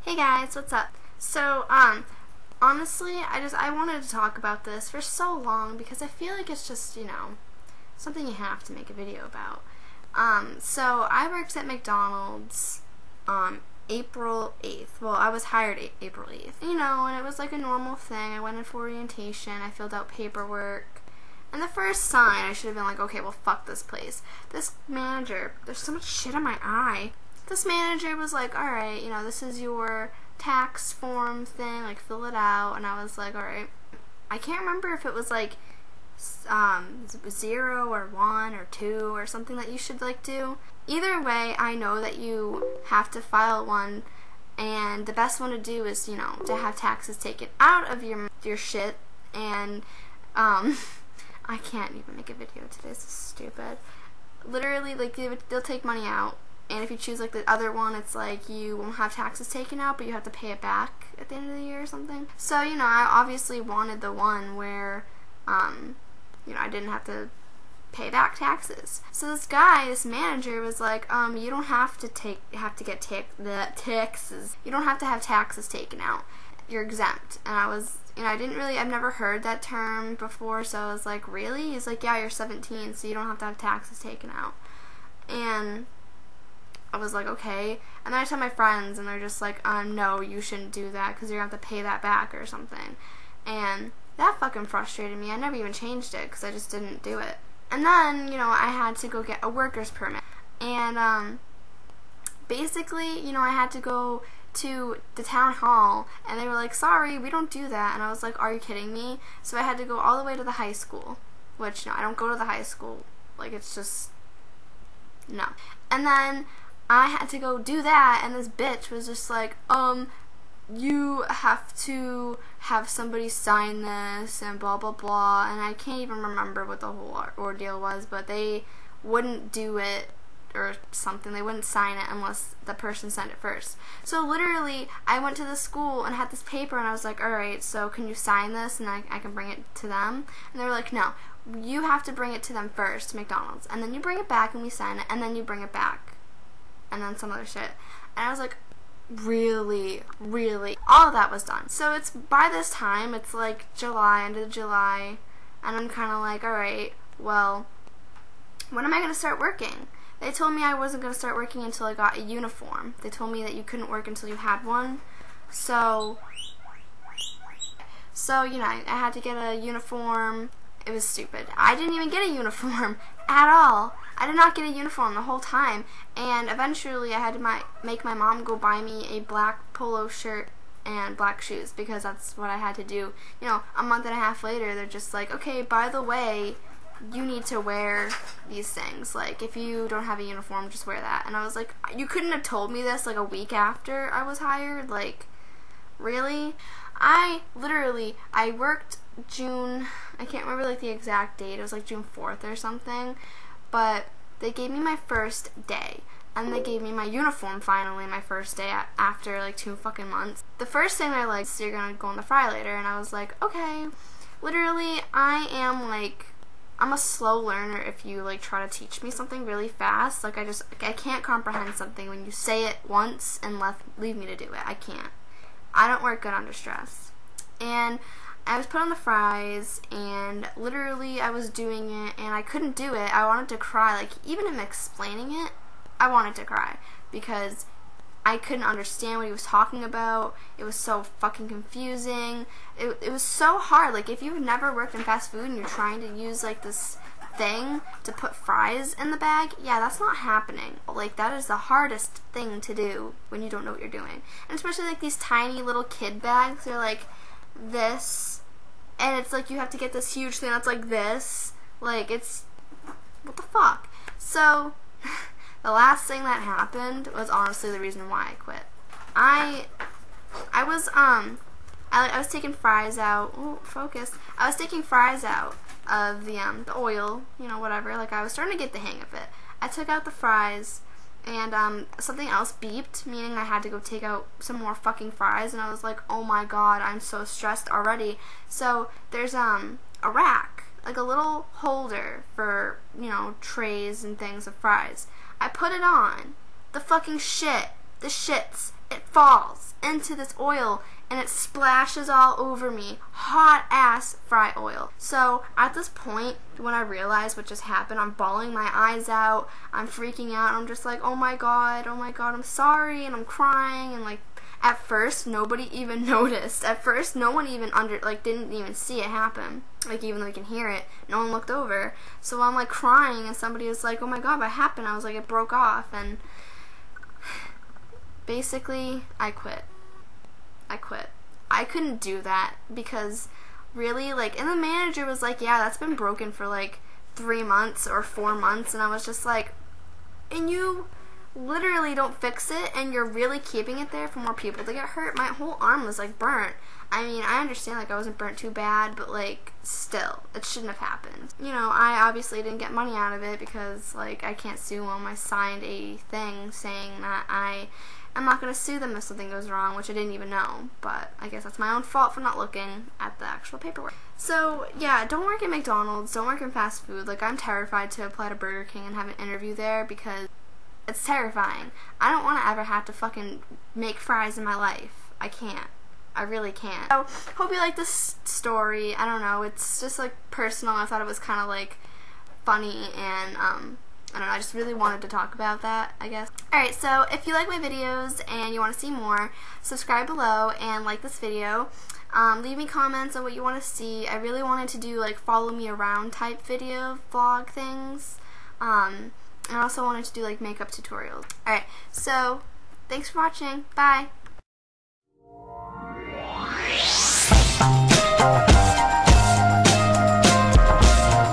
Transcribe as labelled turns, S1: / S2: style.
S1: Hey guys, what's up? So, honestly, I wanted to talk about this for so long because I feel like it's just, something you have to make a video about. So I worked at Mcdonald's, April 8th. Well, I was hired April 8th. And it was like a normal thing. I went in for orientation, I filled out paperwork, and the first sign, I should have been like, okay, well, fuck this place. This manager, there's so much shit on my eye. This manager was like, alright, this is your tax form thing, like, fill it out. And I was like, alright. I can't remember if it was like 0 or 1 or 2 or something that you should like do. Either way, I know that you have to file one, and the best one to do is, to have taxes taken out of your shit. And I can't even make a video today, this is stupid. Literally, like, they'll take money out, and if you choose like the other one, it's like you won't have taxes taken out, but you have to pay it back at the end of the year or something. So, I obviously wanted the one where, I didn't have to pay back taxes. So this guy, this manager, was like, you don't have to get taxes. You don't have to have taxes taken out. You're exempt. And I was, I've never heard that term before, so I was like, really? He's like, yeah, you're 17, so you don't have to have taxes taken out. And I was like, okay. And then I tell my friends, and they're just like, no, you shouldn't do that because you're going to have to pay that back or something. And that fucking frustrated me. I never even changed it because I just didn't do it. And then, I had to go get a worker's permit. And basically, I had to go to the town hall, and they were like, sorry, we don't do that. And I was like, are you kidding me? So I had to go all the way to the high school, which, I don't go to the high school. Like, it's just, no. And then I had to go do that, and this bitch was just like, you have to have somebody sign this, and blah, blah, blah, and I can't even remember what the whole ordeal was, but they wouldn't do it, or something. They wouldn't sign it unless the person signed it first. So literally, I went to the school and had this paper, and I was like, alright, so can you sign this, and I can bring it to them? And they were like, no, you have to bring it to them first, to McDonald's, and then you bring it back, and we sign it, and then you bring it back, and then some other shit. And I was like, really? All of that was done. So it's, by this time, it's like July, end of July, and I'm kind of like, alright, well, when am I going to start working? They told me I wasn't going to start working until I got a uniform. They told me that you couldn't work until you had one. So I had to get a uniform. It was stupid. I didn't even get a uniform at all. I did not get a uniform the whole time. And eventually I had to make my mom go buy me a black polo shirt and black shoes because that's what I had to do. A month and a half later, they're just like, okay, by the way, you need to wear these things. Like, if you don't have a uniform, just wear that. And I was like, you couldn't have told me this like a week after I was hired? Like, really? I worked June, I can't remember like the exact date, it was like June 4th or something, but they gave me my first day, and they gave me my uniform finally my first day after like 2 fucking months. The first thing they're like, so you're gonna go on the fry later, and I was like, okay. Literally, I'm a slow learner if you like try to teach me something really fast. Like, I can't comprehend something when you say it once and leave me to do it. I can't. I don't work good under stress. And I was put on the fries, and literally I was doing it, and I couldn't do it. I wanted to cry. Like, even him explaining it, I wanted to cry because I couldn't understand what he was talking about. It was so fucking confusing. It was so hard. Like, if you've never worked in fast food and you're trying to use like this thing to put fries in the bag, yeah, that's not happening. Like, that is the hardest thing to do when you don't know what you're doing. And especially like these tiny little kid bags, they're like this, and it's like you have to get this huge thing that's like this. Like, it's, what the fuck? So the last thing that happened was honestly the reason why I quit. I was taking fries out. Oh, focus. I was taking fries out of the oil, whatever. Like, I was starting to get the hang of it. I took out the fries, and something else beeped, meaning I had to go take out some more fucking fries, and I was like, oh my god, I'm so stressed already. So there's a rack, like a little holder for, trays and things of fries. I put it on. The fucking shit, the shits, it falls into this oil and it splashes all over me. Hot ass fry oil. So at this point, when I realize what just happened, I'm bawling my eyes out. I'm freaking out. I'm just like, oh my god, I'm sorry, and I'm crying, and like, at first, nobody even noticed. At first, no one even didn't even see it happen. Like, even though you can hear it, no one looked over. So I'm like crying, and somebody was like, oh my god, what happened? I was like, it broke off, and basically, I quit. I couldn't do that because really, like, and the manager was like, yeah, that's been broken for like 3 months or 4 months, and I was just like, and you literally don't fix it, and you're really keeping it there for more people to get hurt. My whole arm was like burnt. I mean, I understand like I wasn't burnt too bad, but like still, it shouldn't have happened. You know, I obviously didn't get money out of it because like I can't sue them. I signed a thing saying that I'm not going to sue them if something goes wrong, which I didn't even know, but I guess that's my own fault for not looking at the actual paperwork. So yeah, don't work at McDonald's, don't work in fast food. Like, I'm terrified to apply to Burger King and have an interview there because it's terrifying. I don't want to ever have to fucking make fries in my life. I can't. I really can't. So, hope you like this story. I don't know, it's just like personal. I thought it was kind of like funny, and I don't know, I just really wanted to talk about that, I guess. Alright, so if you like my videos and you want to see more, subscribe below and like this video. Leave me comments on what you want to see. I really wanted to do like follow me around type video vlog things. And I also wanted to do like makeup tutorials. Alright, so thanks for watching. Bye!